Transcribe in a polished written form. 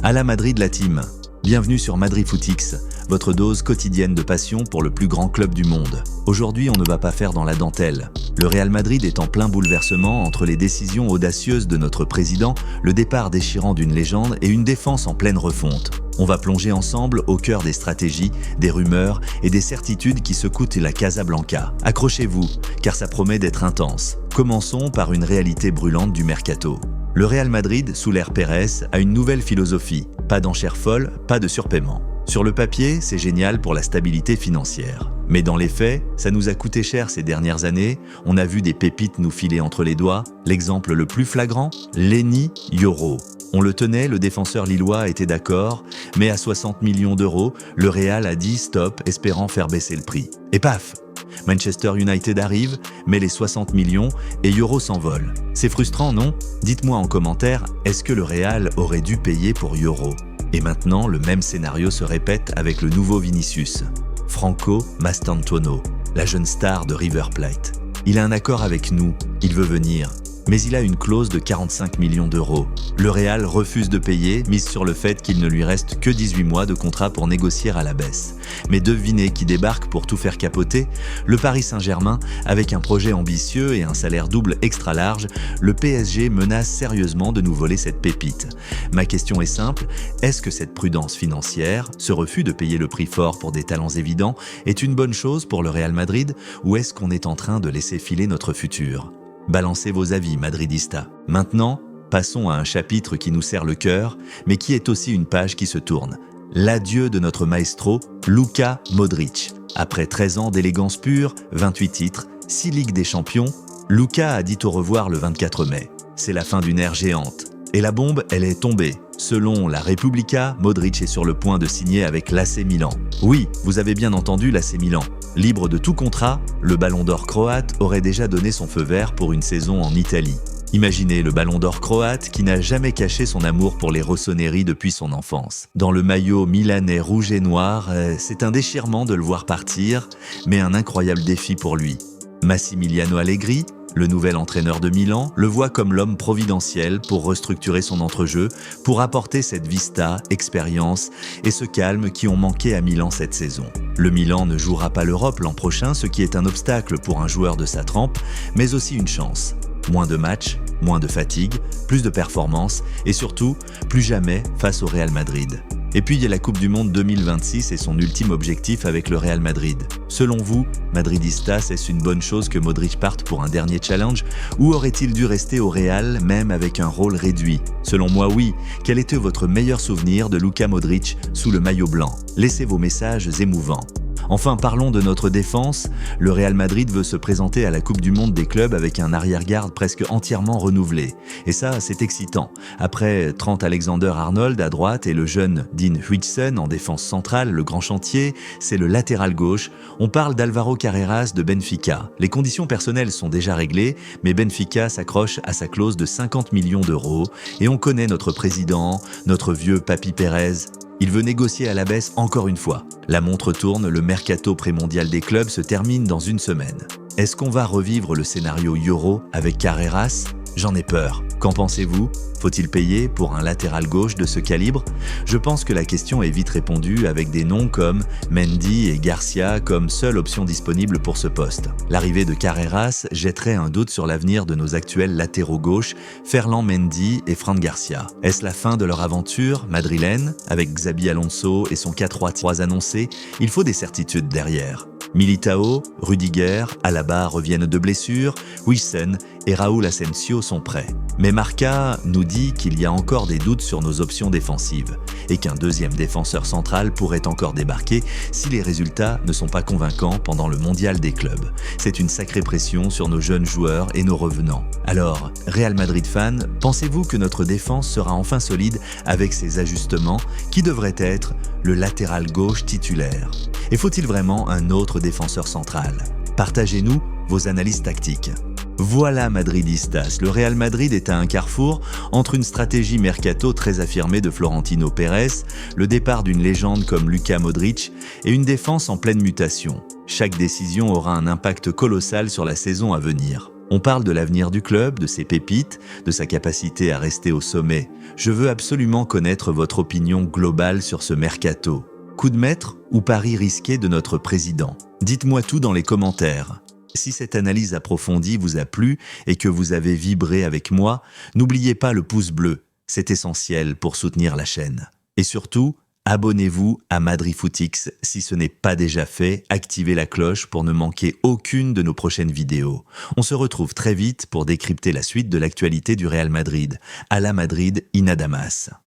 À la Madrid la team, bienvenue sur Madrid Footix, votre dose quotidienne de passion pour le plus grand club du monde. Aujourd'hui, on ne va pas faire dans la dentelle. Le Real Madrid est en plein bouleversement entre les décisions audacieuses de notre président, le départ déchirant d'une légende et une défense en pleine refonte. On va plonger ensemble au cœur des stratégies, des rumeurs et des certitudes qui secouent la Casablanca. Accrochez-vous, car ça promet d'être intense. Commençons par une réalité brûlante du mercato. Le Real Madrid, sous l'ère Pérez, a une nouvelle philosophie. Pas d'enchères folles, pas de surpaiement. Sur le papier, c'est génial pour la stabilité financière. Mais dans les faits, ça nous a coûté cher ces dernières années. On a vu des pépites nous filer entre les doigts. L'exemple le plus flagrant, Lenny Yoro. On le tenait, le défenseur lillois était d'accord, mais à 60 millions d'euros, le Real a dit stop, espérant faire baisser le prix. Et paf! Manchester United arrive, met les 60 millions et Yoro s'envole. C'est frustrant, non? Dites-moi en commentaire, est-ce que le Real aurait dû payer pour Yoro? Et maintenant, le même scénario se répète avec le nouveau Vinicius. Franco Mastantuono, la jeune star de River Plate. Il a un accord avec nous, il veut venir. Mais il a une clause de 45 millions d'euros. Le Real refuse de payer, mise sur le fait qu'il ne lui reste que 18 mois de contrat pour négocier à la baisse. Mais devinez qui débarque pour tout faire capoter? Le Paris Saint-Germain, avec un projet ambitieux et un salaire double extra large, le PSG menace sérieusement de nous voler cette pépite. Ma question est simple, est-ce que cette prudence financière, ce refus de payer le prix fort pour des talents évidents, est une bonne chose pour le Real Madrid, ou est-ce qu'on est en train de laisser filer notre futur? Balancez vos avis, madridistas. Maintenant, passons à un chapitre qui nous serre le cœur, mais qui est aussi une page qui se tourne. L'adieu de notre maestro, Luka Modric. Après 13 ans d'élégance pure, 28 titres, 6 Ligues des Champions, Luka a dit au revoir le 24 mai. C'est la fin d'une ère géante. Et la bombe, elle est tombée. Selon la Repubblica, Modric est sur le point de signer avec l'AC Milan. Oui, vous avez bien entendu l'AC Milan. Libre de tout contrat, le Ballon d'Or croate aurait déjà donné son feu vert pour une saison en Italie. Imaginez le Ballon d'Or croate qui n'a jamais caché son amour pour les rossoneri depuis son enfance. Dans le maillot milanais rouge et noir, c'est un déchirement de le voir partir, mais un incroyable défi pour lui. Massimiliano Allegri, le nouvel entraîneur de Milan, le voit comme l'homme providentiel pour restructurer son entrejeu, pour apporter cette vista, expérience et ce calme qui ont manqué à Milan cette saison. Le Milan ne jouera pas l'Europe l'an prochain, ce qui est un obstacle pour un joueur de sa trempe, mais aussi une chance. Moins de matchs, moins de fatigue, plus de performances et surtout, plus jamais face au Real Madrid. Et puis il y a la Coupe du Monde 2026 et son ultime objectif avec le Real Madrid. Selon vous, madridistas, est-ce une bonne chose que Modric parte pour un dernier challenge ou aurait-il dû rester au Real même avec un rôle réduit? Selon moi, oui. Quel était votre meilleur souvenir de Luka Modric sous le maillot blanc? Laissez vos messages émouvants. Enfin, parlons de notre défense. Le Real Madrid veut se présenter à la Coupe du Monde des clubs avec un arrière-garde presque entièrement renouvelé. Et ça, c'est excitant. Après Trent Alexander-Arnold à droite et le jeune Dean Huijsen en défense centrale, le grand chantier, c'est le latéral gauche. On parle d'Alvaro Carreras de Benfica. Les conditions personnelles sont déjà réglées, mais Benfica s'accroche à sa clause de 50 millions d'euros. Et on connaît notre président, notre vieux Papi Pérez. Il veut négocier à la baisse encore une fois. La montre tourne, le mercato pré-mondial des clubs se termine dans une semaine. Est-ce qu'on va revivre le scénario Yoro avec Carreras? J'en ai peur. Qu'en pensez-vous? Faut-il payer pour un latéral gauche de ce calibre? Je pense que la question est vite répondue avec des noms comme Mendy et Garcia comme seule option disponible pour ce poste. L'arrivée de Carreras jetterait un doute sur l'avenir de nos actuels latéraux gauches, Ferland Mendy et Fran Garcia. Est-ce la fin de leur aventure madrilène? Avec Xabi Alonso et son 4-3-3 annoncé, il faut des certitudes derrière. Militao, Rudiger, Alaba reviennent de blessure, Huijsen et Raúl Asensio sont prêts. Mais Marca nous dit qu'il y a encore des doutes sur nos options défensives et qu'un deuxième défenseur central pourrait encore débarquer si les résultats ne sont pas convaincants pendant le mondial des clubs. C'est une sacrée pression sur nos jeunes joueurs et nos revenants. Alors, Real Madrid fans, pensez-vous que notre défense sera enfin solide avec ces ajustements qui devraient être le latéral gauche titulaire? Et faut-il vraiment un autre défenseur central? Partagez-nous vos analyses tactiques. Voilà madridistas, le Real Madrid est à un carrefour entre une stratégie mercato très affirmée de Florentino Pérez, le départ d'une légende comme Luka Modric et une défense en pleine mutation. Chaque décision aura un impact colossal sur la saison à venir. On parle de l'avenir du club, de ses pépites, de sa capacité à rester au sommet. Je veux absolument connaître votre opinion globale sur ce mercato. Coup de maître ou pari risqué de notre président? Dites-moi tout dans les commentaires. Si cette analyse approfondie vous a plu et que vous avez vibré avec moi, n'oubliez pas le pouce bleu, c'est essentiel pour soutenir la chaîne. Et surtout, abonnez-vous à Madrifootix si ce n'est pas déjà fait, activez la cloche pour ne manquer aucune de nos prochaines vidéos. On se retrouve très vite pour décrypter la suite de l'actualité du Real Madrid. À la Madrid, Inadamas.